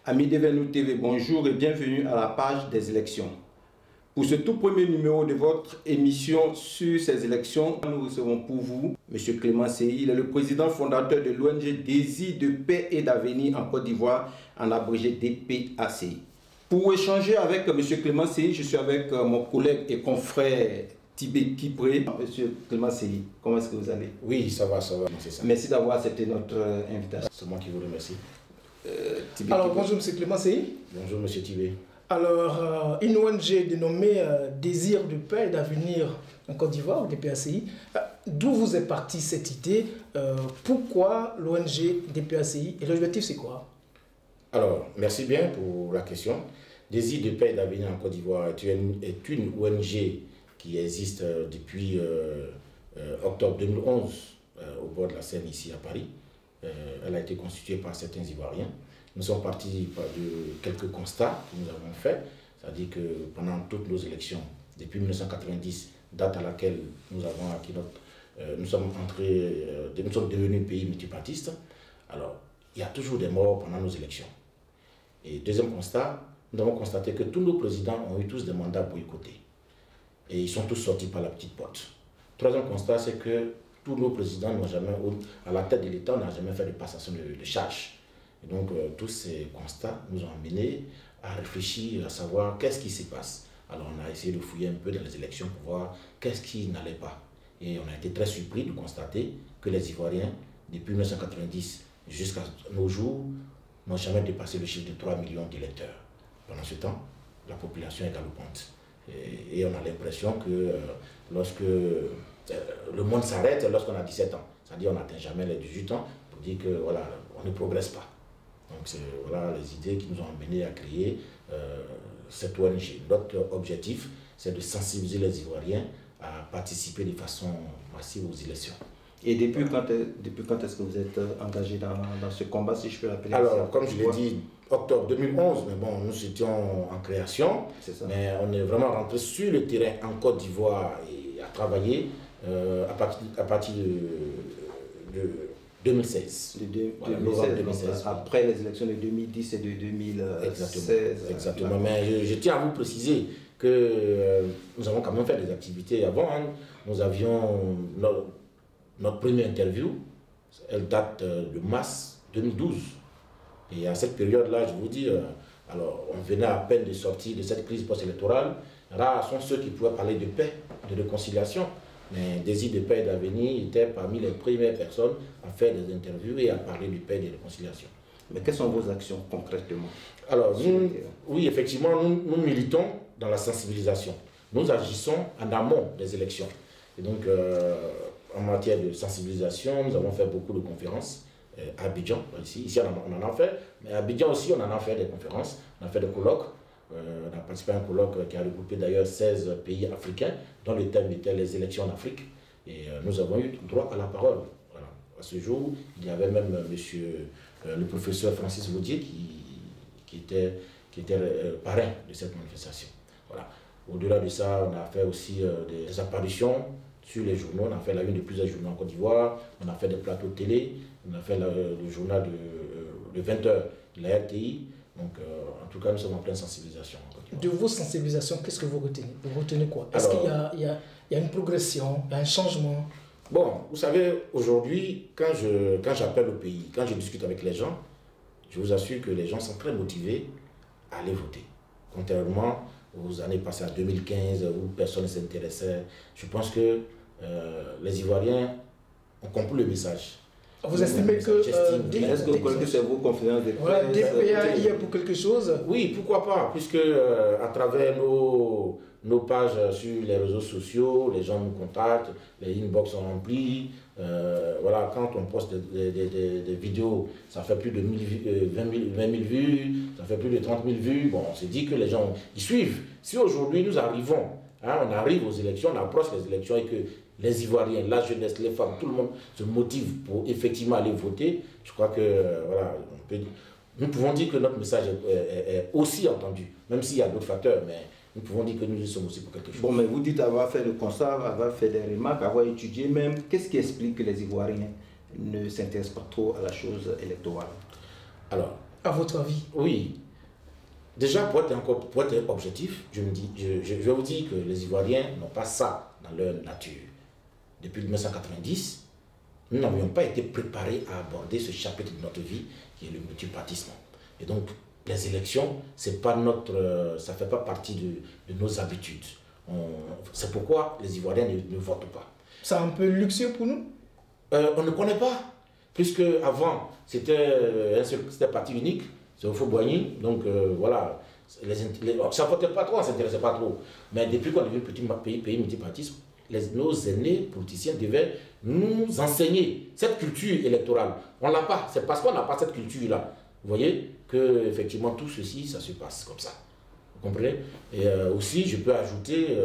Amis d'Evenou TV, bonjour et bienvenue à la page des élections. Pour ce tout premier numéro de votre émission sur ces élections, nous recevons pour vous M. Clément Seyi. Il est le président fondateur de l'ONG Désir de paix et d'avenir en Côte d'Ivoire, en abrégé DPACI. Pour échanger avec M. Clément Seyi, je suis avec mon collègue et confrère Tibé Kipré. M. Clément Seyi, comment est-ce que vous allez? Oui, ça va, c'est ça. Merci d'avoir accepté notre invitation. C'est moi qui vous remercie. Alors, bonjour M. Clément Seyi. Bonjour M. Tibé. Alors, une ONG dénommée Désir de paix et d'avenir en Côte d'Ivoire, DPACI, d'où vous est partie cette idée? Pourquoi l'ONG DPACI et l'objectif c'est quoi? Alors, merci bien pour la question. Désir de paix et d'avenir en Côte d'Ivoire est une ONG qui existe depuis octobre 2011 au bord de la Seine ici à Paris. Elle a été constituée par certains Ivoiriens. Nous sommes partis de quelques constats que nous avons faits, c'est-à-dire que pendant toutes nos élections, depuis 1990, date à laquelle nous avons acquis nous sommes devenus pays multipartistes. Alors, il y a toujours des morts pendant nos élections. Et deuxième constat, nous avons constaté que tous nos présidents ont eu tous des mandats boycottés. Et ils sont tous sortis par la petite porte. Troisième constat, c'est que tous nos présidents n'ont jamais, à la tête de l'État, n'ont jamais fait de passation de charge. Et donc, tous ces constats nous ont amenés à réfléchir, à savoir qu'est-ce qui se passe. Alors, on a essayé de fouiller un peu dans les élections pour voir qu'est-ce qui n'allait pas. Et on a été très surpris de constater que les Ivoiriens, depuis 1990 jusqu'à nos jours, n'ont jamais dépassé le chiffre de 3 millions d'électeurs. Pendant ce temps, la population est galopante. Et on a l'impression que lorsque le monde s'arrête, lorsqu'on a 17 ans, c'est-à-dire on n'atteint jamais les 18 ans, pour dire que voilà, on ne progresse pas. Donc c'est voilà les idées qui nous ont amenés à créer cette ONG. Notre objectif, c'est de sensibiliser les Ivoiriens à participer de façon massive aux élections. Et depuis quand est-ce que vous êtes engagé dans ce combat, si je peux l'appeler? Alors, comme je l'ai dit, octobre 2011, mais bon, nous étions en création, mais on est vraiment rentré sur le terrain en Côte d'Ivoire et à travailler à partir de 2016. Voilà, 2016. Après les élections de 2010 et de 2016. Exactement. Mais je tiens à vous préciser que nous avons quand même fait des activités avant. Hein. Nous avions notre première interview, elle date de mars 2012. Et à cette période-là, je vous dis, alors on venait à peine de sortir de cette crise post-électorale. Rares sont ceux qui pouvaient parler de paix, de réconciliation. Mais Désir de paix et d'avenir était parmi les premières personnes à faire des interviews et à parler de paix et de réconciliation. Mais quelles sont vos actions concrètement? Alors, oui, effectivement, nous militons dans la sensibilisation. Nous agissons en amont des élections. Et donc, en matière de sensibilisation, nous avons fait beaucoup de conférences à Abidjan, ici on en a fait, mais à Abidjan aussi on en a fait des conférences, on a fait des colloques. On a participé à un colloque qui a regroupé d'ailleurs 16 pays africains, dont le thème était les élections en Afrique. Et nous avons eu droit à la parole. Voilà. À ce jour, il y avait même le professeur Francis Vaudier qui était parrain de cette manifestation. Voilà. Au-delà de ça, on a fait aussi des apparitions sur les journaux. On a fait la une de plusieurs journaux en Côte d'Ivoire, on a fait des plateaux de télé, on a fait le journal de 20 h de la RTI. Donc, en tout cas, nous sommes en pleine sensibilisation. De vos sensibilisations, qu'est-ce que vous retenez? Vous retenez quoi? Est-ce qu'il y a une progression, il y a un changement? Bon, vous savez, aujourd'hui, quand j'appelle au pays, quand je discute avec les gens, je vous assure que les gens sont très motivés à aller voter. Contrairement aux années passées, en 2015, où personne ne s'intéressait, je pense que les Ivoiriens ont compris le message. Vous estimez que... Est-ce que vous croyez que c'est vos conférences de presse? DPA, il y a pour quelque chose? Oui, pourquoi pas, puisque à travers nos pages sur les réseaux sociaux, les gens nous contactent, les inbox sont remplis. Voilà, quand on poste des vidéos, ça fait plus de 20 000 vues, ça fait plus de 30 000 vues. Bon, on s'est dit que les gens, ils suivent. Si aujourd'hui nous arrivons, hein, on arrive aux élections, on approche les élections et que les Ivoiriens, la jeunesse, les femmes, tout le monde se motive pour effectivement aller voter, je crois que voilà, nous pouvons dire que notre message est aussi entendu, même s'il y a d'autres facteurs, mais nous pouvons dire que nous y sommes aussi pour quelque chose. Bon, mais vous dites avoir fait le constat, avoir fait des remarques, avoir étudié même. Qu'est-ce qui explique que les Ivoiriens ne s'intéressent pas trop à la chose électorale? Alors, À votre avis? Oui. Déjà, pour être objectif, je vais vous dire que les Ivoiriens n'ont pas ça dans leur nature. Depuis 1990, nous n'avions pas été préparés à aborder ce chapitre de notre vie qui est le multipartisme. Et donc, les élections, ça ne fait pas partie de nos habitudes. C'est pourquoi les Ivoiriens ne votent pas. C'est un peu luxueux pour nous? On ne connaît pas, puisque avant c'était parti unique, c'est au Faux-Boigny, donc voilà, ça ne votait pas trop, on ne s'intéressait pas trop. Mais depuis qu'on est devenu petit pays multipartisme, nos aînés politiciens devaient nous enseigner cette culture électorale. On ne l'a pas, c'est parce qu'on n'a pas cette culture-là. Vous voyez que effectivement tout ceci, ça se passe comme ça. Vous comprenez? Et aussi, je peux ajouter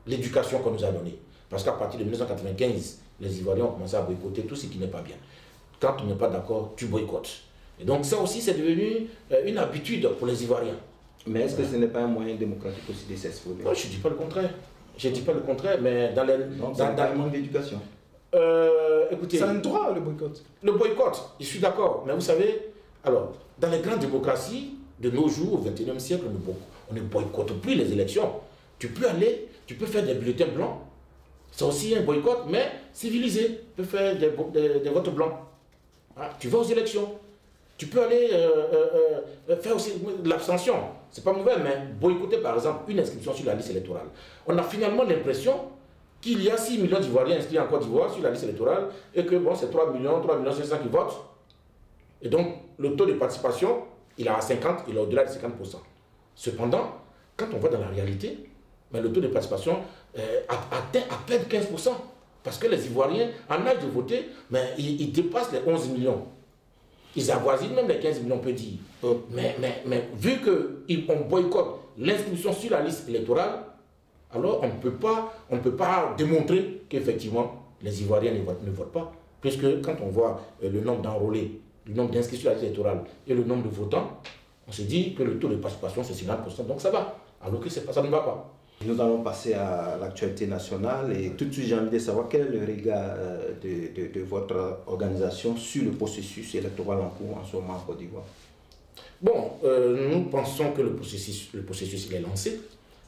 l'éducation qu'on nous a donnée. Parce qu'à partir de 1995, les Ivoiriens ont commencé à boycotter tout ce qui n'est pas bien. Quand on n'est pas d'accord, tu boycottes. Et donc ça aussi, c'est devenu une habitude pour les Ivoiriens. Mais est-ce que ce n'est pas un moyen démocratique aussi de s'exprimer? Non, je ne dis pas le contraire. Je ne dis pas le contraire, mais dans les... Donc c'est un manque d'éducation. Écoutez... C'est un droit, le boycott. Le boycott, je suis d'accord. Mais vous savez, alors, dans les grandes démocraties de nos jours, au XXIe siècle, on ne boycotte plus les élections. Tu peux aller, tu peux faire des bulletins blancs. C'est aussi un boycott, mais civilisé. Tu peux faire des votes blancs. Ah, tu vas aux élections. Tu peux aller faire aussi de l'abstention. C'est pas mauvais, mais boycotter par exemple une inscription sur la liste électorale. On a finalement l'impression qu'il y a 6 millions d'Ivoiriens inscrits en Côte d'Ivoire sur la liste électorale et que bon, c'est 3 millions 500 qui votent. Et donc, le taux de participation, il est à 50, il est au-delà de 50%. Cependant, quand on voit dans la réalité, mais le taux de participation atteint à peine 15%. Parce que les Ivoiriens, en âge de voter, mais ils dépassent les 11 millions. Ils avoisinent même les 15 millions, on peut dire. Mais vu qu'on boycotte l'inscription sur la liste électorale, alors on ne peut pas démontrer qu'effectivement les Ivoiriens ne votent pas. Puisque quand on voit le nombre d'enrôlés, le nombre d'inscrits sur la liste électorale et le nombre de votants, on se dit que le taux de participation c'est 50%, donc ça va. Alors que ça ne va pas. Nous allons passer à l'actualité nationale et tout de suite j'ai envie de savoir quel est le regard de votre organisation sur le processus électoral en cours en ce moment en Côte d'Ivoire. Bon, nous pensons que le processus il est lancé.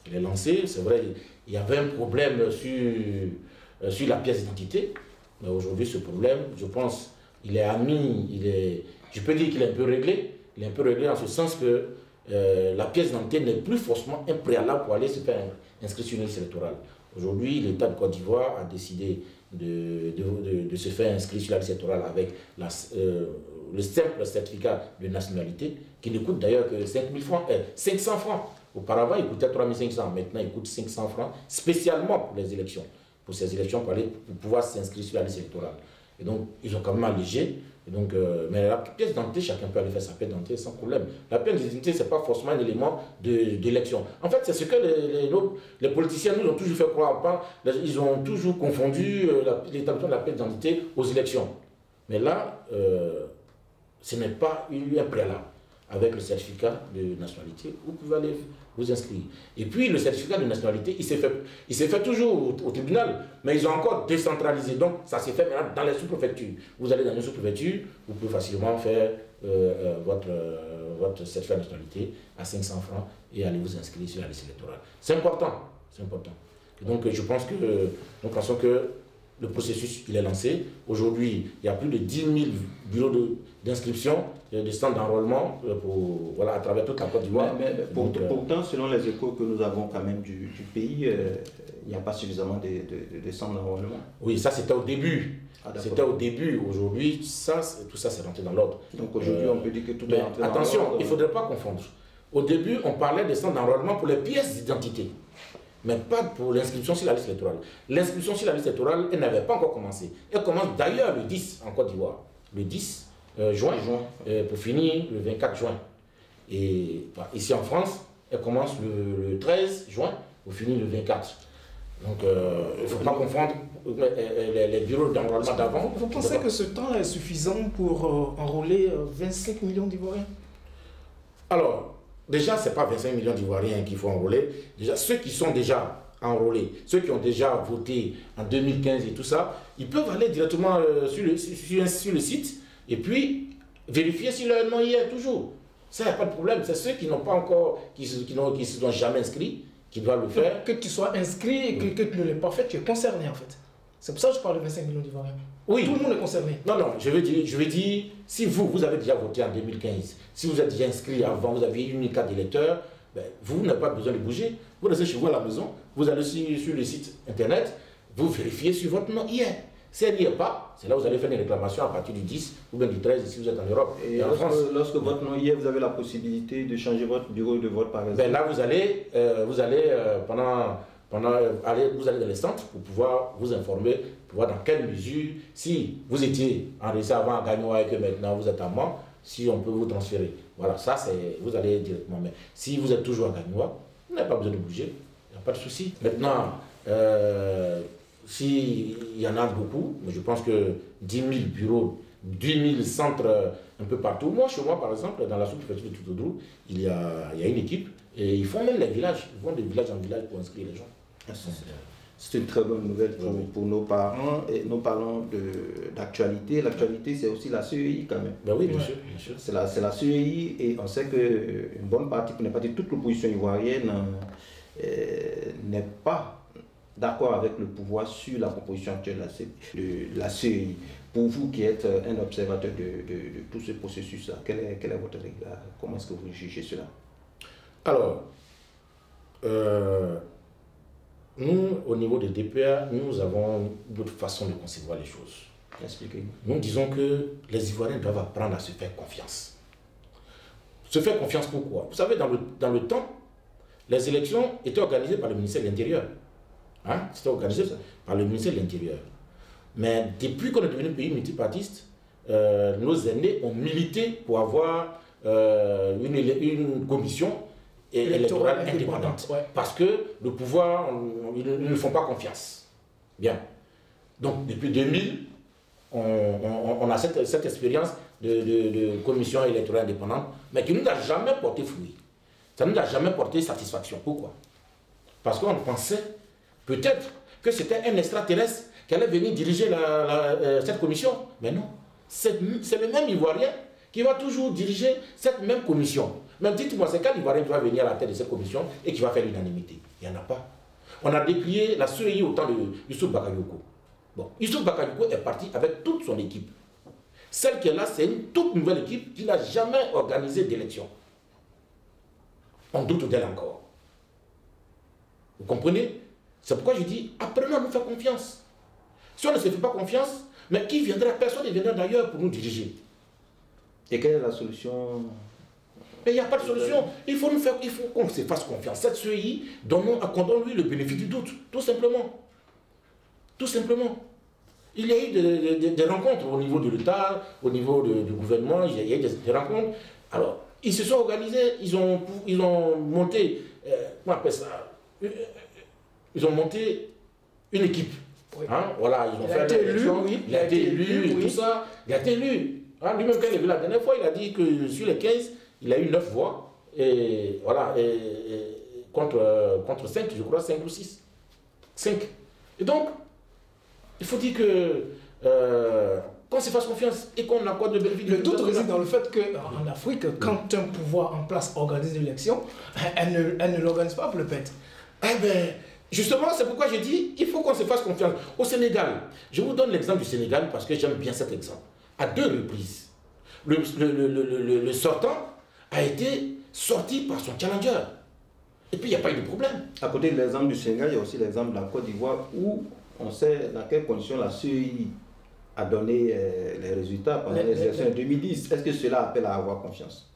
Il est lancé, c'est vrai, il y avait un problème sur la pièce d'identité, mais aujourd'hui ce problème, je pense, il est je peux dire qu'il est un peu réglé. Il est un peu réglé en ce sens que la pièce d'identité n'est plus forcément un préalable pour aller se faire inscrire sur une liste électorale. Aujourd'hui, l'État de Côte d'Ivoire a décidé de se faire inscrire sur la liste électorale avec le simple certificat de nationalité, qui ne coûte d'ailleurs que 500 francs. Auparavant, il coûtait 3500, maintenant il coûte 500 francs, spécialement pour les élections. Pour ces élections, pour pouvoir s'inscrire sur la liste électorale. Et donc, ils ont quand même allégé. Et donc, mais la pièce d'identité, chacun peut aller faire sa pièce d'identité sans problème. La pièce d'identité, ce n'est pas forcément un élément d'élection. En fait, c'est ce que les politiciens nous ont toujours fait croire. Ils ont toujours confondu l'établissement de la pièce d'identité aux élections. Mais là, ce n'est pas un préalable. Avec le certificat de nationalité, vous pouvez aller vous inscrire. Et puis, le certificat de nationalité, il s'est fait toujours au tribunal, mais ils ont encore décentralisé. Donc, ça s'est fait maintenant dans les sous-préfectures. Vous allez dans les sous-préfectures, vous pouvez facilement faire votre certificat de nationalité à 500 francs et aller vous inscrire sur la liste électorale. C'est important. C'est important. Et donc, je pense que nous pensons que le processus, il est lancé. Aujourd'hui, il y a plus de 10 000 bureaux d'inscription, de centres d'enrôlement à travers toute la Côte d'Ivoire. Pourtant, selon les échos que nous avons quand même du pays, il n'y a pas suffisamment de centres d'enrôlement. Oui, ça c'était au début. C'était au début. Aujourd'hui, tout ça c'est rentré dans l'ordre. Donc aujourd'hui, on peut dire que tout est rentré dans l'ordre. Attention, il ne faudrait pas confondre. Au début, on parlait des centres d'enrôlement pour les pièces d'identité, mais pas pour l'inscription sur la liste électorale. L'inscription sur la liste électorale, elle n'avait pas encore commencé. Elle commence d'ailleurs le 10 en Côte d'Ivoire. Le 10 juin, pour finir le 24 juin. Et ici en France, elle commence le 13 juin, pour finir le 24. Donc, il ne faut pas confondre les bureaux d'enrôlement d'avant. Vous pensez que ce temps est suffisant pour enrôler 25 millions d'Ivoiriens? Alors, déjà, ce n'est pas 25 millions d'Ivoiriens qu'il faut enrôler. Déjà, ceux qui sont déjà enrôlés, ceux qui ont déjà voté en 2015 et tout ça, ils peuvent aller directement sur le site et puis vérifier si leur nom y est toujours. Ça, il n'y a pas de problème. C'est ceux qui n'ont pas encore, qui ne se sont jamais inscrits, qui doivent le faire. Que tu sois inscrit et que tu ne l'aies pas fait, tu es concerné en fait. C'est pour ça que je parle de 25 millions d'Ivoiriens. Oui. Tout le monde est concerné. Non, je veux dire, si vous avez déjà voté en 2015, si vous êtes déjà inscrit avant, vous avez une carte d'électeur, ben, vous n'avez pas besoin de bouger. Vous restez chez vous à la maison, vous allez sur le site internet, vous vérifiez si votre nom y est. Si elle n'y est pas, c'est là où vous allez faire une réclamation à partir du 10 ou bien du 13 si vous êtes en Europe. Et en France. Lorsque votre nom y est, vous avez la possibilité de changer votre bureau de vote par exemple. Ben là, vous allez dans les centres pour pouvoir vous informer, pour voir dans quelle mesure, si vous étiez enregistré avant à Gagnoa et que maintenant vous êtes à Mans, si on peut vous transférer. Voilà, ça c'est, vous allez directement. Mais si vous êtes toujours à Gagnoa, vous n'avez pas besoin de bouger, il n'y a pas de souci. Maintenant, s'il y en a beaucoup, mais je pense que 10 000 bureaux, 10 000 centres un peu partout. Moi, chez moi, par exemple, dans la sous-préfecture de Toutodrou, il y a une équipe et ils font même les villages. Ils vont de village en village pour inscrire les gens. C'est une très bonne nouvelle pour nos parents. Et nous parlons d'actualité. L'actualité, c'est aussi la CEI quand même. Ben oui, bien sûr. C'est la CEI et on sait qu'une bonne partie, pour ne pas dire toute l'opposition ivoirienne, n'est pas d'accord avec le pouvoir sur la proposition actuelle de la CEI. Pour vous qui êtes un observateur de tout ce processus-là, quel est votre regard? Comment est-ce que vous jugez cela? Alors, nous, au niveau des DPA, nous avons d'autres façons de concevoir les choses. Expliquez-nous. Nous disons que les Ivoiriens doivent apprendre à se faire confiance. Se faire confiance pourquoi? Vous savez, dans le temps, les élections étaient organisées par le ministère de l'Intérieur. Hein? C'était organisé par le ministère de l'Intérieur. Mais depuis qu'on est devenu pays multipartiste, nos aînés ont milité pour avoir une commission électorale indépendante. Ouais. Parce que le pouvoir, ils ne font pas confiance. Bien. Donc, depuis 2000, on a cette expérience de commission électorale indépendante, mais qui ne nous a jamais porté fruit. Ça ne nous a jamais porté satisfaction. Pourquoi? Parce qu'on pensait peut-être que c'était un extraterrestre qui allait venir diriger cette commission. Mais non. C'est le même Ivoirien qui va toujours diriger cette même commission. Mais dites-moi, c'est quel Ivoirien qui va venir à la tête de cette commission et qui va faire l'unanimité? Il n'y en a pas. On a décrié la CEI au temps de Youssouf Bakayoko. Bon, Youssouf Bakayoko est parti avec toute son équipe. Celle qui est là, c'est une toute nouvelle équipe qui n'a jamais organisé d'élection. On doute d'elle encore. Vous comprenez? C'est pourquoi je dis, apprenons à nous faire confiance. Si on ne se fait pas confiance, mais qui viendra? Personne ne viendra d'ailleurs pour nous diriger. Et quelle est la solution? Mais il n'y a pas de solution. Il faut qu'on se fasse confiance. Cette CEI, accordons-lui le bénéfice du doute. Tout simplement. Tout simplement. Il y a eu des rencontres au niveau de l'État, au niveau du gouvernement, il y a eu des rencontres. Alors, ils se sont organisés, ils ont monté, comment on appelle ça? Ils ont monté une équipe. Oui. Hein? Voilà, ils ont fait l'élection, il a été élu, oui. Tout ça. Il a été élu. Hein? Lui-même, quand il est venu la dernière fois, il a dit que sur les 15, il a eu 9 voix. Et voilà, contre 5, je crois, 5 ou 6. 5. Et donc, il faut dire que qu'on se fasse confiance et qu'on accorde de bénéfices. Le doute réside dans le fait qu'en Afrique, quand un pouvoir en place organise une élection, elle ne l'organise pas pour le pète. Eh bien, justement, c'est pourquoi je dis il faut qu'on se fasse confiance. Au Sénégal, je vous donne l'exemple du Sénégal parce que j'aime bien cet exemple. À 2 reprises, le sortant a été sorti par son challenger. Et puis, il n'y a pas eu de problème. À côté de l'exemple du Sénégal, il y a aussi l'exemple de la Côte d'Ivoire où on sait dans quelles conditions la CEI a donné les résultats pendant les élections de 2010. Est-ce que cela appelle à avoir confiance?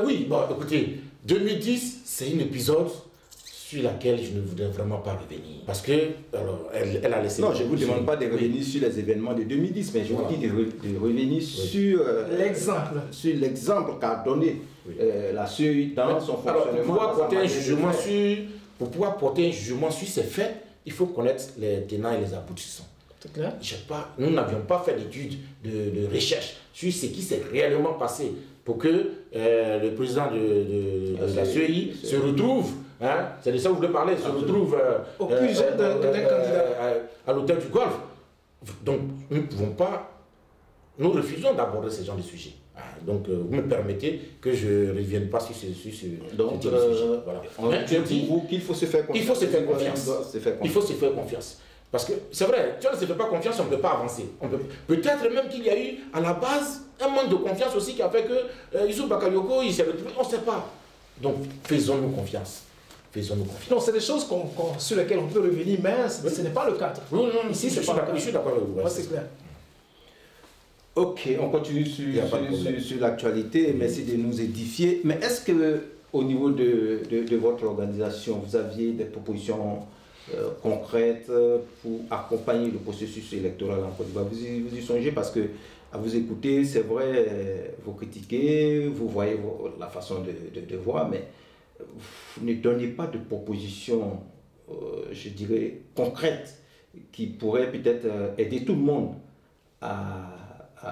Oui, bon, écoutez, 2010, c'est un épisode sur laquelle je ne voudrais vraiment pas revenir. Parce que, alors, elle a laissé... Non, je ne vous demande pas de revenir sur les événements de 2010, mais je vous dis de revenir sur l'exemple qu'a donné la CEI dans son fonctionnement. Alors, pour pouvoir porter un jugement sur ces faits, il faut connaître les tenants et les aboutissants. C'est clair. Nous n'avions pas fait d'études de recherche sur ce qui s'est réellement passé pour que le président de la CEI se retrouve, hein, c'est de ça que je voulais parler, se retrouve au QG d'un candidat à l'hôtel du Golfe. Donc, nous ne pouvons pas nous refusons d'aborder ce genre de sujet. Donc, vous me permettez que je ne revienne pas sur ce sujet. Donc, voilà. on dit qu'il faut se faire confiance. Il faut se faire confiance. Il faut se faire confiance. Parce que c'est vrai, si on ne se fait pas confiance, on ne peut pas avancer. Peut-être même qu'il y a eu à la base un manque de confiance aussi qui a fait que Youssouf Bakayoko, il s'est retrouvé, on ne sait pas. Donc, faisons-nous confiance. Faisons-nous confiance. Non, c'est des choses sur lesquelles on peut revenir, mais ce n'est pas le cadre. Non, ici, c'est pas le cadre. Je suis d'accord avec vous. C'est clair. Ok, on continue sur l'actualité. Merci de nous édifier. Mais est-ce que au niveau de votre organisation, vous aviez des propositions concrètes pour accompagner le processus électoral en Côte d'Ivoire? Vous y songez? Parce que à vous écouter, c'est vrai, vous critiquez, vous voyez la façon de voir, mais vous ne donnez pas de propositions, je dirais, concrètes qui pourraient peut-être aider tout le monde à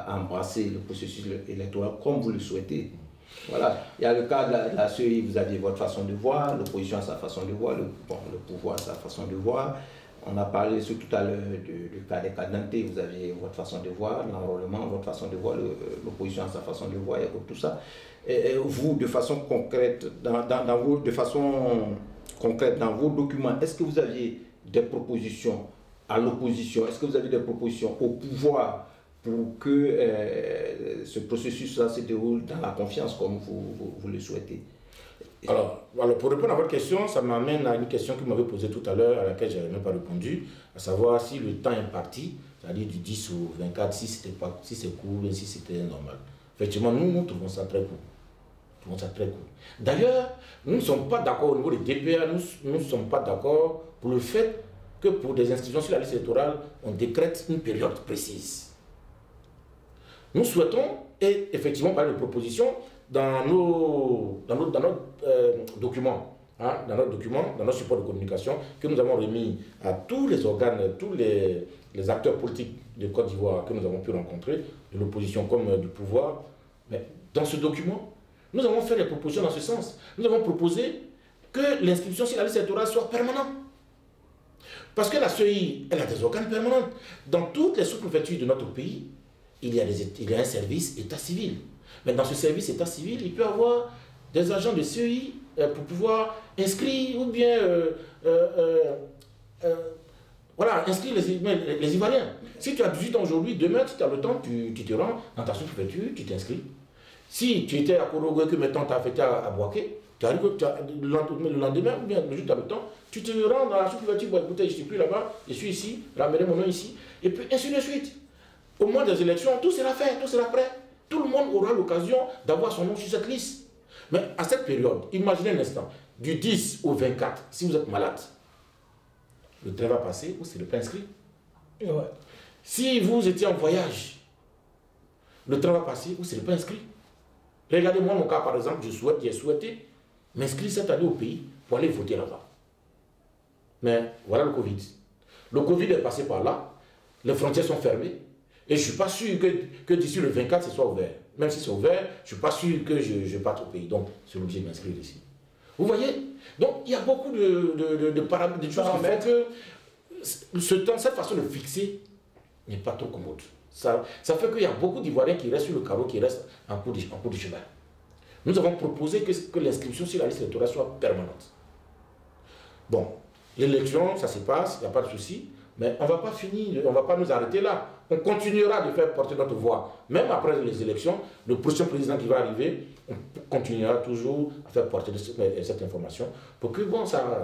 embrasser le processus électoral comme vous le souhaitez. Voilà. Il y a le cas de la CEI, vous aviez votre façon de voir, l'opposition a sa façon de voir, le pouvoir a sa façon de voir. On a parlé tout à l'heure du cas des cadres, vous aviez votre façon de voir, l'enrôlement, votre façon de voir, l'opposition a sa façon de voir, et tout ça. Et vous, de façon concrète, dans vos documents, est-ce que vous aviez des propositions à l'opposition? Est-ce que vous avez des propositions au pouvoir pour que ce processus-là se déroule dans la confiance comme vous le souhaitez? Alors, pour répondre à votre question, ça m'amène à une question que vous m'avez posée tout à l'heure, à laquelle je n'avais même pas répondu, à savoir si le temps imparti, c'est-à-dire du 10 au 24, si c'est court, ou si c'était normal. Effectivement, nous trouvons ça très court. D'ailleurs, nous ne sommes pas d'accord au niveau des DPA, nous ne sommes pas d'accord pour le fait que pour des inscriptions sur la liste électorale, on décrète une période précise. Nous souhaitons, et effectivement par les propositions, dans notre document, dans notre support de communication que nous avons remis à tous les organes, tous les acteurs politiques de Côte d'Ivoire que nous avons pu rencontrer, de l'opposition comme du pouvoir. Mais dans ce document, nous avons fait des propositions dans ce sens. Nous avons proposé que l'inscription sur la liste électorale soit permanente. Parce que la CEI, elle a des organes permanents. Dans toutes les sous-préfectures de notre pays, il y a un service état civil. Mais dans ce service état civil, il peut y avoir des agents de CEI pour pouvoir inscrire ou bien inscrire les Ivoiriens. Si tu as 18 ans aujourd'hui, demain, si tu as le temps, tu te rends dans ta sous-préfecture, tu t'inscris. Si tu étais à Korogwe, que maintenant tu as affecté à Boaké, tu arrives le lendemain, ou bien le jour tu as le temps, tu te rends dans la sous-préfecture, bon écoutez, je ne suis plus là-bas, je suis ici, ramenez mon nom ici, et puis ainsi de suite. Au moment des élections, tout sera fait, tout sera prêt. Tout le monde aura l'occasion d'avoir son nom sur cette liste. Mais à cette période, imaginez un instant, du 10 au 24, si vous êtes malade, le train va passer ou c'est le pas inscrit. Ouais. Si vous étiez en voyage, le train va passer ou c'est le pas inscrit. Regardez-moi mon cas par exemple, j'ai souhaité m'inscrire cette année au pays pour aller voter là-bas. Mais voilà le Covid. Le Covid est passé par là, les frontières sont fermées. Et je ne suis pas sûr que d'ici le 24, ce soit ouvert. Même si c'est ouvert, je ne suis pas sûr que je parte au pays. Donc, c'est obligé de m'inscrire ici. Vous voyez? Donc, il y a beaucoup de paramètres, de choses qui font que cette façon de fixer n'est pas trop commode. Ça fait qu'il y a beaucoup d'Ivoiriens qui restent sur le carreau, qui restent en cours de chemin. Nous avons proposé que l'inscription sur la liste électorale soit permanente. Bon, l'élection, ça se passe, il n'y a pas de souci. Mais on ne va pas finir, on ne va pas nous arrêter là. On continuera de faire porter notre voix. Même après les élections, le prochain président qui va arriver, on continuera toujours à faire porter cette information pour que bon, ça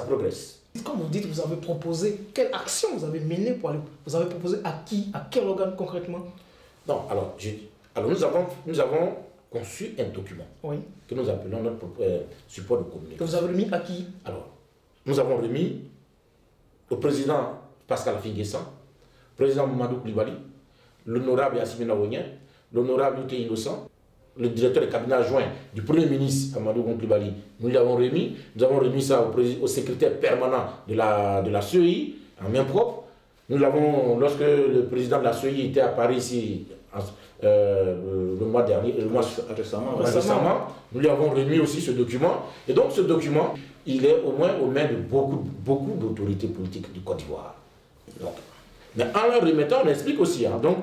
progresse. Quand vous dites que vous avez proposé, quelle action vous avez menée pour aller, vous avez proposé à qui, à quel organe concrètement? Non, alors nous avons conçu un document que nous appelons notre support de communication. Que vous avez remis à qui? Alors, nous avons remis au président Pascal Affi-N'Guessan, président Mamadou Koulibaly, l'honorable Yassine Nawonien, l'honorable Louté Innocent, le directeur de cabinet adjoint du Premier ministre Amadou Koulibaly. Nous l'avons remis. Nous avons remis ça au secrétaire permanent de la CEI, en main propre. Nous l'avons, lorsque le président de la CEI était à Paris ici, le mois dernier, récemment, nous lui avons remis aussi ce document. Et donc ce document, il est au moins aux mains de beaucoup d'autorités politiques du Côte d'Ivoire. Mais en leur remettant, on explique aussi. Donc,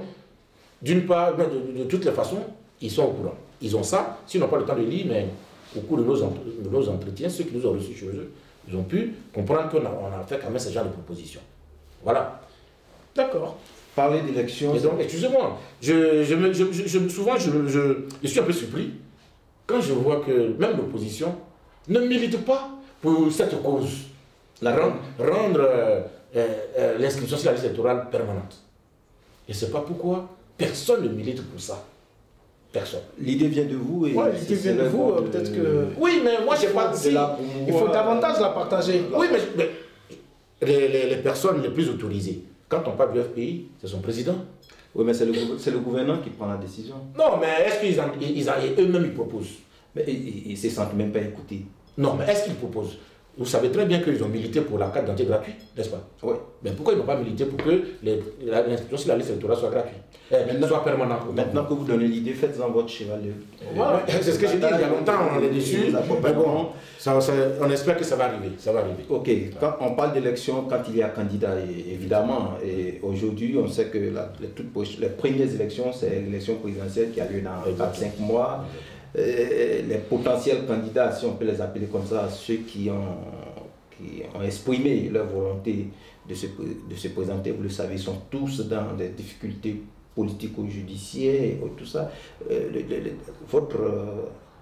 d'une part, de toutes les façons, ils sont au courant. Ils ont ça, s'ils n'ont pas le temps de lire, mais au cours de nos entretiens, ceux qui nous ont reçus chez eux, ils ont pu comprendre qu'on a fait quand même ce genre de propositions. Voilà. D'accord. Parler d'élections... Et donc, excusez-moi, souvent je suis un peu surpris quand je vois que même l'opposition ne milite pas pour cette cause. Rendre l'inscription sur la liste électorale permanente. Je ne sais pas pourquoi personne ne milite pour ça. Personne. L'idée vient de vous. Oui, l'idée vient de vous, peut-être que... Oui, mais moi, je n'ai pas dit... Il faut davantage la partager. Oui, mais les personnes les plus autorisées, quand on parle du FPI, c'est son président. Oui, mais c'est le gouvernement qui prend la décision. Non, mais est-ce qu'ils eux-mêmes ils proposent? Mais ils ne se sentent même pas écoutés. Non, mais est-ce qu'ils proposent? Vous savez très bien qu'ils ont milité pour la carte d'identité gratuite, n'est-ce pas? Oui. Mais pourquoi ils n'ont pas milité pour que l'inscription sur la liste électorale soit gratuite, soit permanente? Maintenant que vous donnez l'idée, faites-en votre cheval. Voilà, c'est ce que j'ai dit il y a longtemps, on est dessus. Mais bon, on espère que ça va arriver. Ça va arriver. Ok, quand on parle d'élection, quand il y a candidat, évidemment, et aujourd'hui, on sait que les premières élections, c'est l'élection présidentielle qui a lieu dans 4-5 mois. Les potentiels candidats, si on peut les appeler comme ça, ceux qui ont exprimé leur volonté de se présenter, vous le savez, sont tous dans des difficultés politico-judiciaires et tout ça. Votre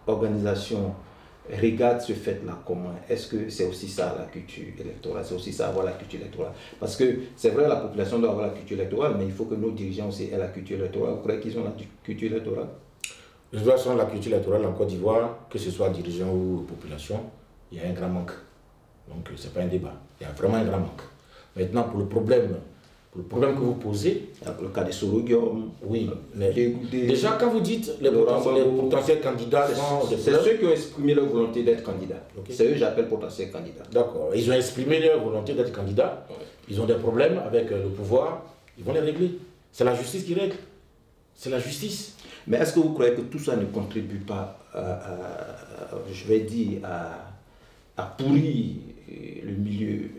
organisation regarde ce fait-là comment? Est-ce que c'est aussi ça la culture électorale? C'est aussi ça avoir la culture électorale? Parce que c'est vrai, la population doit avoir la culture électorale, mais il faut que nos dirigeants aussi aient la culture électorale. Vous croyez qu'ils ont la culture électorale? De toute façon, la culture électorale en Côte d'Ivoire, que ce soit dirigeants ou population, il y a un grand manque. Donc, ce n'est pas un débat. Il y a vraiment un grand manque. Maintenant, pour le problème que vous posez... Le cas des Sorogium. Oui, mais déjà, quand vous dites les potentiels candidats... C'est ceux qui ont exprimé leur volonté d'être candidats. Okay. C'est eux que j'appelle potentiels candidats. D'accord. Ils ont exprimé leur volonté d'être candidats. Ouais. Ils ont des problèmes avec le pouvoir. Ils vont les régler. C'est la justice qui règle. C'est la justice. Mais est-ce que vous croyez que tout ça ne contribue pas, je vais dire, à pourrir le milieu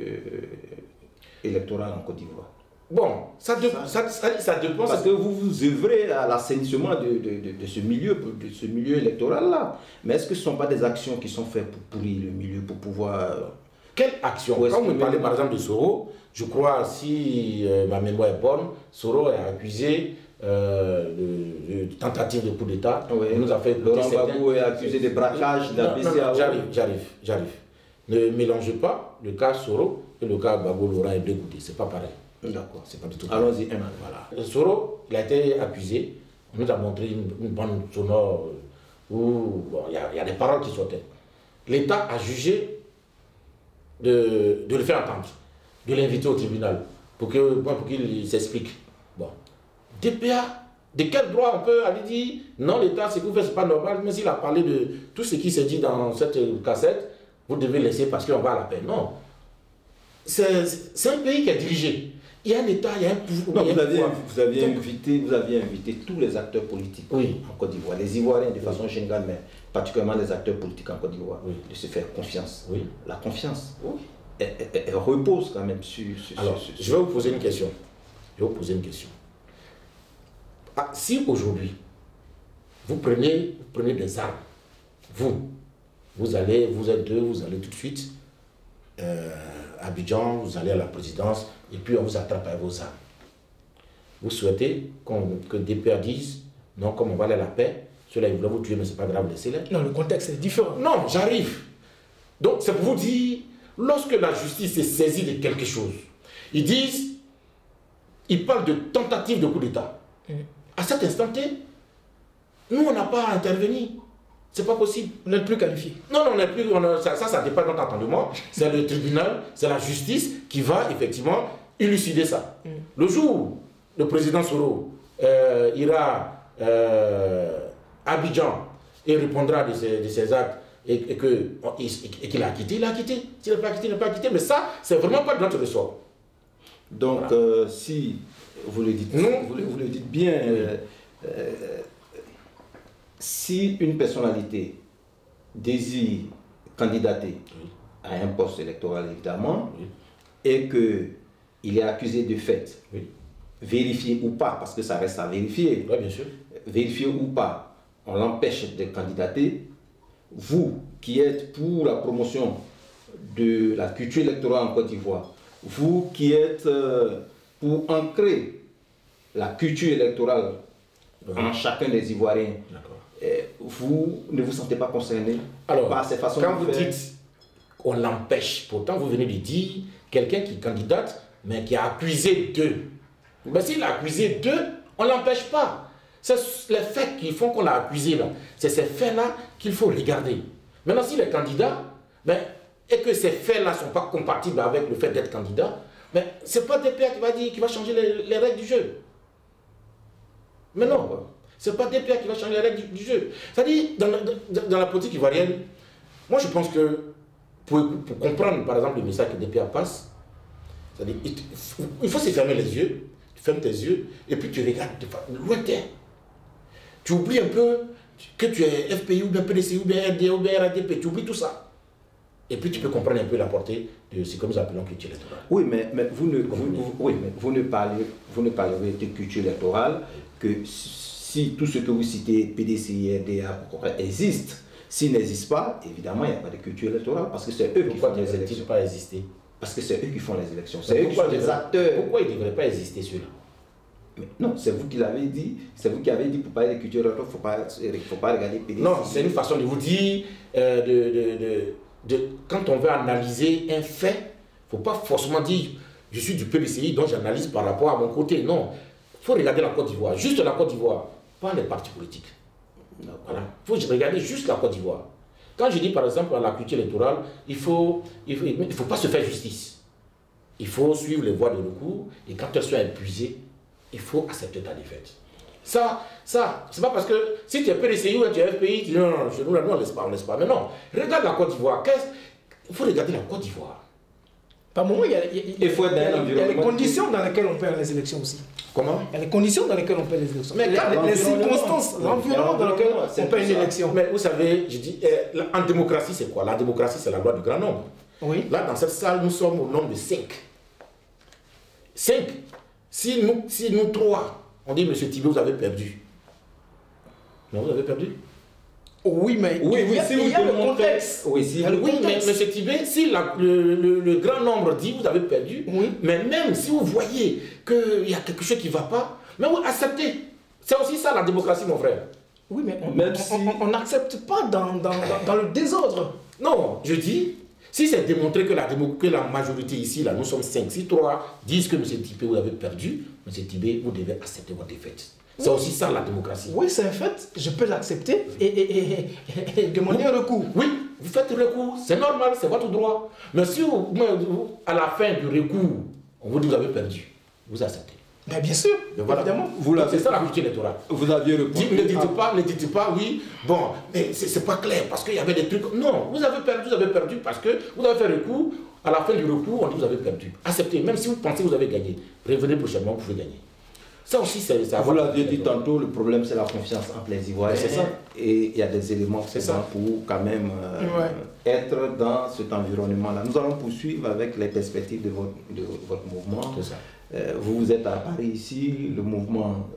électoral en Côte d'Ivoire? Bon, ça dépend. Parce que vous œuvrez à l'assainissement de ce milieu électoral-là. Mais est-ce que ce ne sont pas des actions qui sont faites pour pourrir le milieu, pour pouvoir... Quelle action? Quand vous parlez par exemple de Soro, je crois, si ma mémoire est bonne, Soro est accusé de tentative de coup d'État. Oui. Il nous a fait Laurent Gbagbo est accusé de braquage de la BCEAO. J'arrive. Ne mélangez pas le cas Soro et le cas Gbagbo Laurent et deux Goudé. C'est pas pareil. D'accord. C'est pas du tout pareil. Allons-y. Voilà. Soro, il a été accusé. On nous a montré une bande sonore où il y a des paroles qui sortaient. L'État a jugé de le faire entendre, de l'inviter au tribunal pour qu'il s'explique. Bon. DPA, de quel droit on peut aller dire non, l'État, ce que vous faites, c'est pas normal, mais s'il a parlé de tout ce qui s'est dit dans cette cassette, vous devez laisser parce qu'on va à la paix. Non. C'est un pays qui est dirigé. Il y a un État, il y a un pouvoir. Vous aviez invité tous les acteurs politiques en Côte d'Ivoire, les Ivoiriens de façon générale, mais particulièrement les acteurs politiques en Côte d'Ivoire, de se faire confiance. La confiance, elle repose quand même sur... Alors, je vais vous poser une question. Ah, si aujourd'hui, vous prenez des armes, vous êtes deux, vous allez tout de suite à Abidjan, vous allez à la présidence, et puis on vous attrape avec vos armes. Vous souhaitez que DPA dise, non, comme on va aller à la paix, ceux-là ils voulaient vous tuer, mais c'est pas grave, laissez-les. Non, le contexte est différent. Non, j'arrive. Donc c'est pour vous dire, lorsque la justice est saisie de quelque chose, ils parlent de tentative de coup d'État. À cet instant T, nous on n'a pas à intervenir. C'est pas possible. Vous n'êtes plus qualifié. Non, on n'est plus. Ça dépend de notre entendement. C'est le tribunal, c'est la justice qui va effectivement élucider ça. Le jour où le président Soro ira à Abidjan et répondra de ses actes et qu'il a quitté, il a quitté. S'il n'a pas quitté, il n'a pas quitté. Mais ça, c'est vraiment pas de notre ressort. Donc, voilà. Si vous le dites, vous le dites bien. Si une personnalité désire candidater à un poste électoral, évidemment, et qu'il est accusé de fait, vérifié ou pas, parce que ça reste à vérifier, Oui, bien sûr. vérifié ou pas, on l'empêche de candidater, vous qui êtes pour la promotion de la culture électorale en Côte d'Ivoire, vous qui êtes pour ancrer la culture électorale en chacun des Ivoiriens, vous ne vous sentez pas concerné par ces façons quand de vous faire? dites qu'on l'empêche, pourtant vous venez de dire quelqu'un qui candidate, mais qui a accusé d'eux. Mais s'il a accusé d'eux, on ne l'empêche pas. C'est les faits qui font qu'on l'a accusé là. C'est ces faits-là qu'il faut regarder. Maintenant, s'il est candidat, ben, et que ces faits-là ne sont pas compatibles avec le fait d'être candidat, mais ce n'est pas DPA qui va dire, qui va changer les règles du jeu. Mais non, ce n'est pas DPA qui va changer les règles du jeu. C'est-à-dire, dans la politique ivoirienne, moi je pense que pour comprendre par exemple le message que DPA passe, c'est-à-dire, il faut se fermer les yeux, tu fermes tes yeux, et puis tu regardes de lointain. Tu oublies un peu que tu es FPI ou bien PDC ou bien RD ou bien RADP, tu oublies tout ça. Et puis tu peux comprendre un peu la portée de ce que nous appelons culture électorale. Oui, mais vous ne parlerez de culture électorale que si tout ce que vous citez, PDC, RDA, existe. S'il n'existe pas, évidemment, il n'y a pas de culture électorale parce que c'est eux qui font les élections. Pas exister. Parce que c'est eux qui font les élections. C'est eux qui sont les acteurs. Pourquoi il ne devrait pas exister celui-là? Non, c'est vous qui l'avez dit. C'est vous qui avez dit pour parler de culture électorale, il ne faut pas regarder PDC. Non, c'est une façon de vous dire, quand on veut analyser un fait, il ne faut pas forcément dire je suis du PDCI donc j'analyse par rapport à mon côté. Non, il faut regarder la Côte d'Ivoire, juste la Côte d'Ivoire, pas les partis politiques. Voilà. Il faut regarder juste la Côte d'Ivoire. Quand je dis par exemple à la culture électorale, il ne faut pas se faire justice. Il faut suivre les voies de recours et quand elles sont épuisées, il faut accepter ta défaite. Ça, c'est pas parce que si tu es PDCI ou tu es FPI, tu dis non, chez nous, on ne laisse pas. Mais non, regarde la Côte d'Ivoire. Il faut regarder la Côte d'Ivoire. Par moment, il y a les conditions dans lesquelles on perd les élections aussi. Comment? Il y a les conditions dans lesquelles on perd les élections. Mais les circonstances, l'environnement dans lequel on perd une élection. Mais vous savez, je dis, en démocratie, c'est quoi? La démocratie, c'est la loi du grand nombre. Oui. Là, dans cette salle, nous sommes au nombre de 5. 5. Si nous 3, on dit, monsieur Tibé, vous avez perdu. Mais vous avez perdu? Oui, mais il y a le contexte. Oui, mais monsieur Tibé, si le grand nombre dit, vous avez perdu, oui. Mais même si vous voyez qu'il y a quelque chose qui ne va pas, mais vous acceptez. C'est aussi ça la démocratie, mon frère. Oui, mais on n'accepte pas dans le désordre. Non, je dis, si c'est démontré que la majorité ici, là, nous sommes 5, si 3 disent que M. Tibé, vous avez perdu, M. Tibé, vous devez accepter votre défaite. C'est aussi ça la démocratie. Oui, c'est un fait, je peux l'accepter et demander un recours. Oui, vous faites recours, c'est normal, c'est votre droit. Mais si à la fin du recours, on vous dit que vous avez perdu, vous acceptez. Ben bien sûr, voilà. Évidemment. C'est ça la culture électorale. Vous aviez répondu. Ne dites pas, oui, bon, mais c'est pas clair parce qu'il y avait des trucs. Non, vous avez perdu parce que vous avez fait recours. À la fin du recours, on dit que vous avez perdu. Acceptez, même si vous pensez que vous avez gagné. Revenez prochainement, vous pouvez gagner. Ça aussi, c'est ça. Vous l'aviez dit tantôt, le problème c'est la confiance entre les Ivoiriens. C'est ça. Et il y a des éléments pour quand même être dans cet environnement-là. Nous allons poursuivre avec les perspectives de votre mouvement. C'est ça. Vous êtes à Paris ici, le mouvement,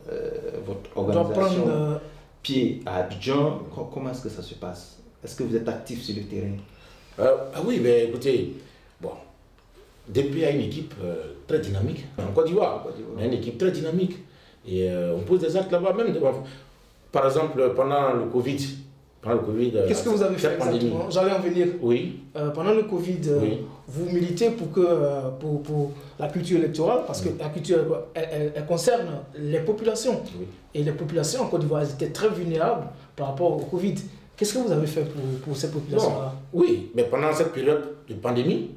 votre organisation, doit prendre pied à Abidjan. Comment est-ce que ça se passe? Est-ce que vous êtes actif sur le terrain? Oui, mais écoutez, bon, DPA a une équipe très dynamique en Côte d'Ivoire. On a une équipe très dynamique. Et on pose des actes là-bas même. Par exemple, pendant le Covid. Qu'est-ce que vous avez fait exactement? J'allais en venir. Oui. Pendant le Covid, oui. Vous militez pour la culture électorale, parce que la culture, elle concerne les populations. Oui. Et les populations en Côte d'Ivoire étaient très vulnérables par rapport au Covid. Qu'est-ce que vous avez fait pour ces populations-là? Oui, mais pendant cette période de pandémie,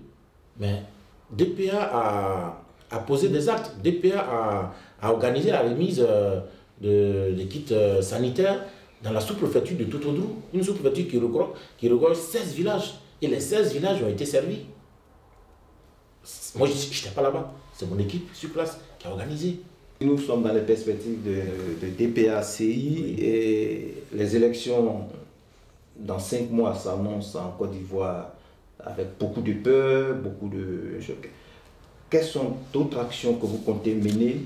mais DPA a posé des actes. DPA a organisé la remise des kits sanitaires dans la sous-préfecture de Totodrou, une sous-préfecture qui regorge 16 villages. Et les 16 villages ont été servis. Moi, je n'étais pas là-bas. C'est mon équipe sur place qui a organisé. Nous sommes dans les perspectives de DPA-CI et les élections dans 5 mois s'annoncent en Côte d'Ivoire avec beaucoup de peur, beaucoup de... Quelles sont d'autres actions que vous comptez mener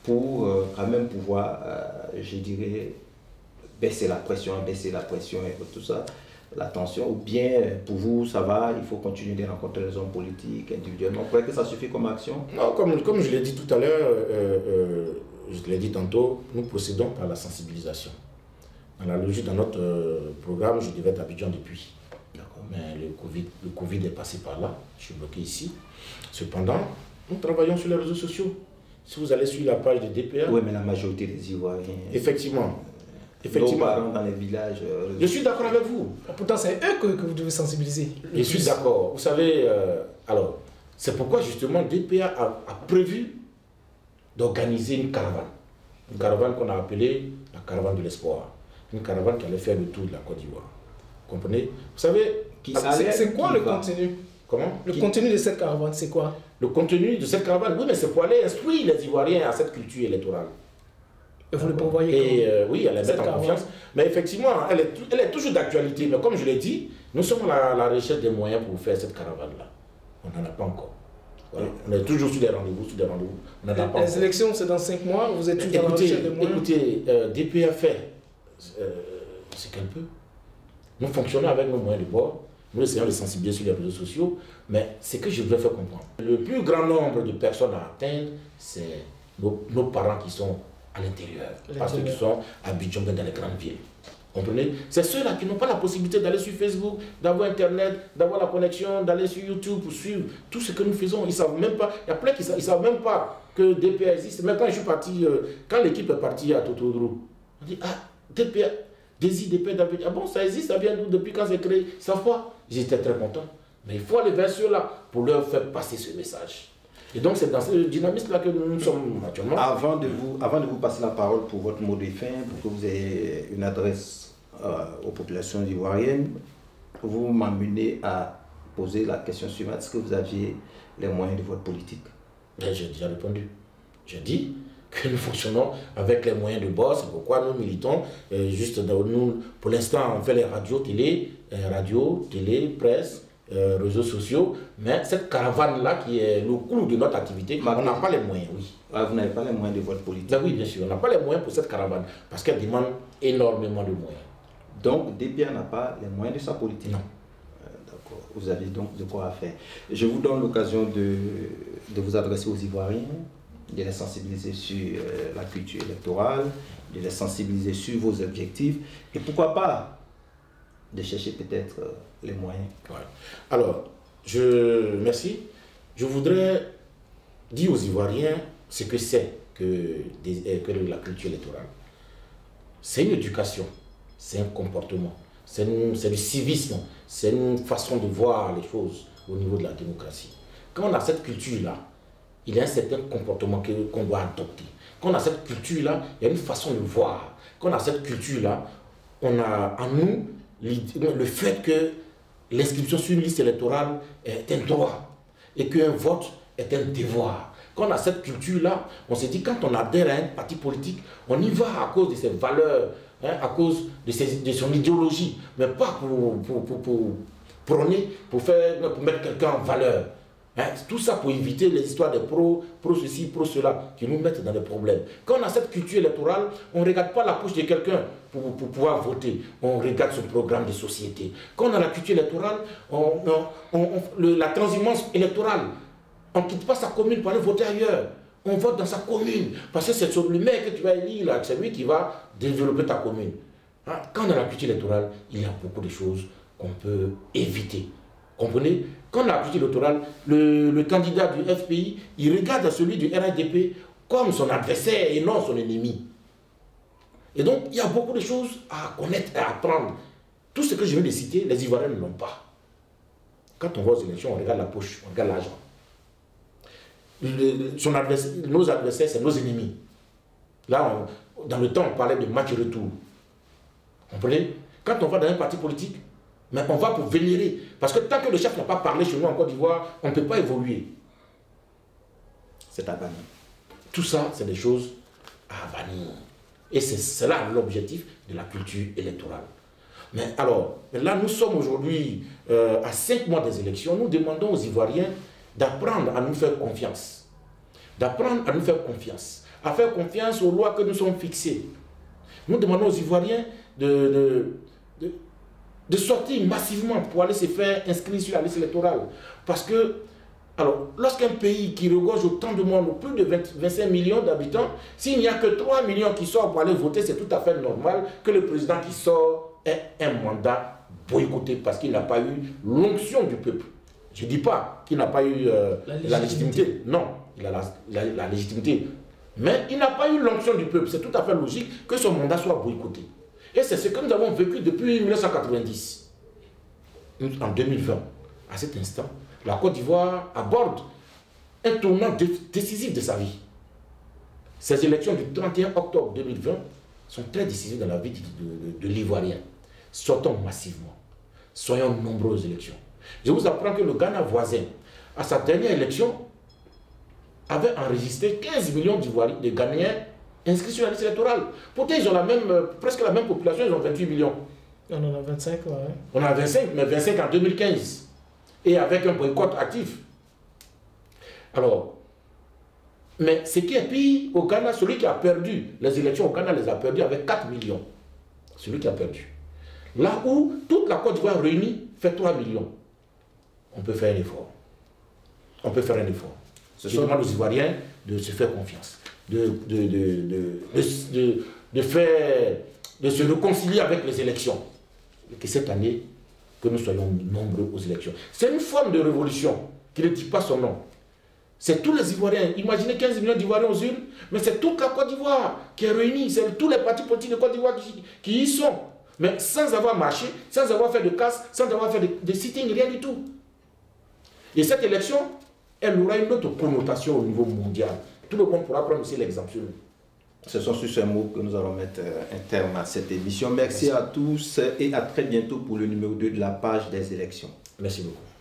pour quand même pouvoir, je dirais, baisser la pression et tout ça, la tension, ou bien pour vous ça va, il faut continuer de rencontrer les hommes politiques individuellement? Vous croyez que ça suffit comme action? Non, comme je l'ai dit tout à l'heure, je l'ai dit tantôt, nous procédons par la sensibilisation. Dans la logique, dans notre programme, je devais être à Abidjan depuis. Mais le Covid est passé par là, je suis bloqué ici. Cependant, nous travaillons sur les réseaux sociaux. Si vous allez sur la page de DPA... Oui, mais la majorité des Ivoiriens... Effectivement. Nos parents dans les villages... Je suis d'accord avec vous. Pourtant, c'est eux que vous devez sensibiliser. Je suis d'accord. Vous savez, alors, c'est pourquoi justement DPA a prévu d'organiser une caravane. Une caravane qu'on a appelée la caravane de l'espoir. Une caravane qui allait faire le tour de la Côte d'Ivoire. Vous comprenez? Vous savez... C'est quoi le contenu? Comment? Le contenu de cette caravane, c'est quoi? Le contenu de cette caravane, oui, mais c'est pour aller instruire les Ivoiriens à cette culture électorale. Et vous le prévoyez comment? Oui, elle est mettre en confiance. Mais effectivement, elle est toujours d'actualité. Mais comme je l'ai dit, nous sommes à la recherche des moyens pour faire cette caravane-là. On n'en a pas encore. Voilà. On est toujours sur des rendez-vous, On n'en a pas encore. Les élections, c'est dans 5 mois. Vous êtes toujours à la recherche des moyens? Écoutez, DPA fait ce qu'elle peut. Nous fonctionnons avec nos moyens de bord. Nous essayons de sensibiliser sur les réseaux sociaux. Mais ce que je voudrais faire comprendre, le plus grand nombre de personnes à atteindre, c'est nos parents qui sont à l'intérieur, pas ceux qui sont à Abidjan, dans les grandes villes. Comprenez? C'est ceux-là qui n'ont pas la possibilité d'aller sur Facebook, d'avoir Internet, d'avoir la connexion, d'aller sur YouTube pour suivre tout ce que nous faisons. Ils ne savent même pas, il y a plein qui ne savent même pas que DPA existe. Mais quand je suis parti, quand l'équipe est partie à Totodrou, on dit, ah, DPA, Désir de paix d'Abidjan. Ah bon, ça existe, ça vient d'où? Depuis quand c'est créé? Ils ne savent pas. J'étais très content. Mais il faut aller vers ceux-là pour leur faire passer ce message. Et donc, c'est dans ce dynamisme-là que nous sommes actuellement. Avant de vous passer la parole pour votre mot de fin, pour que vous ayez une adresse aux populations ivoiriennes, vous m'amenez à poser la question suivante. Est-ce que vous aviez les moyens de votre politique? J'ai déjà répondu. J'ai dit que nous fonctionnons avec les moyens de bord. C'est pourquoi nous militons. Nous, pour l'instant, on fait les radios, télé, presse, réseaux sociaux, mais cette caravane-là qui est le clou de notre activité, on n'a pas les moyens, oui. Ah, vous n'avez pas les moyens de votre politique? Ben oui, bien sûr, on n'a pas les moyens pour cette caravane, parce qu'elle demande énormément de moyens. Donc, DPA n'a pas les moyens de sa politique? Non. D'accord, vous avez donc de quoi faire. Je vous donne l'occasion de vous adresser aux Ivoiriens, de les sensibiliser sur la culture électorale, de les sensibiliser sur vos objectifs, et pourquoi pas de chercher peut-être les moyens. Ouais. Alors, merci. Je voudrais dire aux Ivoiriens ce que c'est que la culture électorale. C'est une éducation, c'est un comportement, c'est du civisme, c'est une façon de voir les choses au niveau de la démocratie. Quand on a cette culture-là, il y a un certain comportement qu'on doit adopter. Quand on a cette culture-là, il y a une façon de voir. Quand on a cette culture-là, on a en nous le fait que l'inscription sur une liste électorale est un droit et qu'un vote est un devoir. Quand on a cette culture-là, on se dit quand on adhère à un parti politique, on y va à cause de ses valeurs, à cause de son idéologie, mais pas pour prôner, pour mettre quelqu'un en valeur. Tout ça pour éviter les histoires de pro ceci, pro cela, qui nous mettent dans des problèmes. Quand on a cette culture électorale, on ne regarde pas la poche de quelqu'un pour pouvoir voter. On regarde son programme de société. Quand on a la culture électorale, la transhumance électorale, on ne quitte pas sa commune pour aller voter ailleurs. On vote dans sa commune. Parce que c'est sur le maire que tu vas élire, c'est lui qui va développer ta commune. Quand on a la culture électorale, il y a beaucoup de choses qu'on peut éviter. Comprenez? Quand on a la culture électorale, le candidat du FPI, il regarde celui du RNDP comme son adversaire et non son ennemi. Et donc, il y a beaucoup de choses à connaître et à apprendre. Tout ce que je viens de citer, les Ivoiriens ne l'ont pas. Quand on va aux élections, on regarde la poche, on regarde l'argent. Nos adversaires, c'est nos ennemis. Là, dans le temps, on parlait de match retour. Vous comprenez? Quand on va dans un parti politique, mais on va pour vénérer. Parce que tant que le chef n'a pas parlé chez nous en Côte d'Ivoire, on ne peut pas évoluer. C'est à bannir. Tout ça, c'est des choses à bannir. Et c'est là l'objectif de la culture électorale. Mais alors, là, nous sommes aujourd'hui à 5 mois des élections. Nous demandons aux Ivoiriens d'apprendre à nous faire confiance. d'apprendre à nous faire confiance, à faire confiance aux lois que nous sommes fixées. Nous demandons aux Ivoiriens de sortir massivement pour aller se faire inscrire sur la liste électorale. Parce que, alors, lorsqu'un pays qui regorge autant de monde, plus de 25 millions d'habitants, s'il n'y a que 3 millions qui sortent pour aller voter, c'est tout à fait normal que le président qui sort ait un mandat boycotté parce qu'il n'a pas eu l'onction du peuple. Je ne dis pas qu'il n'a pas eu la légitimité. Non, il a la légitimité. Mais il n'a pas eu l'onction du peuple. C'est tout à fait logique que son mandat soit boycotté. Et c'est ce que nous avons vécu depuis 1990. En 2020, à cet instant, la Côte d'Ivoire aborde un tournant décisif de sa vie. Ces élections du 31 octobre 2020 sont très décisives dans la vie de l'Ivoirien. Sortons massivement. Soyons nombreux aux élections. Je vous apprends que le Ghana voisin, à sa dernière élection, avait enregistré 15 millions de Ghanéens inscrits sur la liste électorale. Pourtant, ils ont presque la même population, ils ont 28 millions. On en a 25, ouais. On a 25, mais 25 en 2015. Et avec un boycott actif. Alors, mais ce qui est pire au Ghana, celui qui a perdu les élections au Ghana les a perdues avec 4 millions. Celui qui a perdu. Là où toute la Côte d'Ivoire réunie fait 3 millions. On peut faire un effort. On peut faire un effort. Je demande aux Ivoiriens de se faire confiance, de se réconcilier avec les élections. Et que cette année, que nous soyons nombreux aux élections. C'est une forme de révolution qui ne dit pas son nom. C'est tous les Ivoiriens. Imaginez 15 millions d'Ivoiriens aux urnes, mais c'est toute la Côte d'Ivoire qui est réunie. C'est tous les partis politiques de Côte d'Ivoire qui y sont. Mais sans avoir marché, sans avoir fait de casse, sans avoir fait de sitting, rien du tout. Et cette élection, elle aura une autre connotation au niveau mondial. Tout le monde pourra prendre aussi l'exemple sur nous. Ce sont sur ces mots que nous allons mettre un terme à cette émission. Merci à tous et à très bientôt pour le numéro 2 de la page des élections. Merci beaucoup.